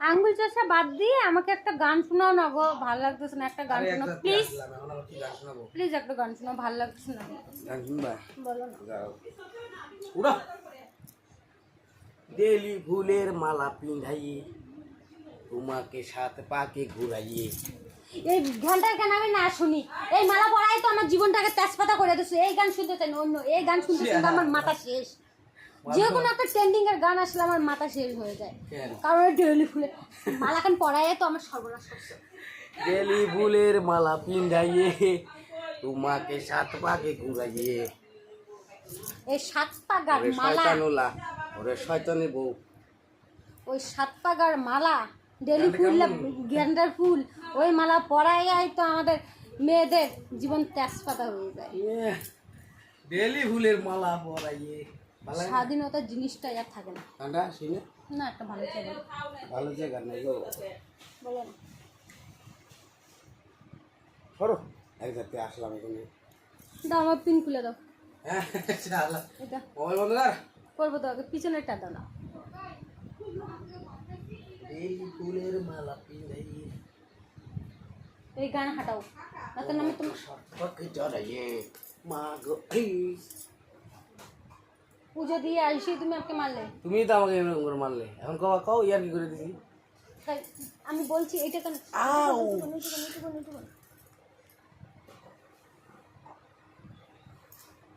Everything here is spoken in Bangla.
আঙ্গুল চর্চা বাদ দিয়ে আমাকে একটা গান শোনাও না গো, ভালো লাগতেছে না। একটা গান শোনাও প্লিজ, প্লিজ একটা গান শোনাও, ভালো লাগতেছে না। গান শুনবা? বলো না। উড়া বেলি ফুলের মালা পিঁধাইয়ে তোমাকে সাত পাকে ঘুরাইয়ে। এই গানটার গান আমি না শুনি, এই মালা পরাই তো আমার জীবনটাকে তেজপাতা করে দিচ্ছে। এই গান শুনতে চাই না অন্য, এই গান শুনতে শুনতে আমার মাথা শেষ। যে কোনো একটা ট্রেন্ডিং এর গান আসলে আমার মাথা শেষ হয়ে যায়, কারণ ডেলি ফুলে মালা গান পরাই তো আমার সর্বনাশ করছে। বেলি ফুলের মালা পিঁধাইয়ে তোমাকে সাত পাকে ঘুরাইয়ে। এই সাত পাগার মালা, শয়তানুলা ওরে শয়তানের বউ। ওই সাত পাগার মালা ডেলি ফুল, গেন্ডার ফুল, ওই মালা পরাই তো আমাদের মেয়েদের জীবন তেজপাতা হয়ে যায়। বেলি ফুলের মালা পরাইয়ে স্বাধীনতার জিনিসটাই আর থাকে না। গানটা শুনে না একটা ভালো জায়গা, ভালো যে গান নাই গো। বলো না। সরো এক জাতি আসলাম এখানে। দাও আমার পিন খুলে দাও। হ্যাঁ শালা এটা মোবাইল বন্ধ কর। করবো তো, আগে পিছনেরটা দাও না। বেলি ফুলের মালা পিঁধাইয়ে এই গান হাঁটাও, তাতে নামে তুমি সাত পাকে জড়াইয়ে মা গো। পুজো দিয়ে আসি, তুমি আমাকে মারলে। তুমি তো আমাকে এরকম করে মারলে, এখন কও কও ইয়ার কি করে দিছি। তাই আমি বলছি এইটা কেন। আউ নিচু করো, নিচু করো, নিচু করো।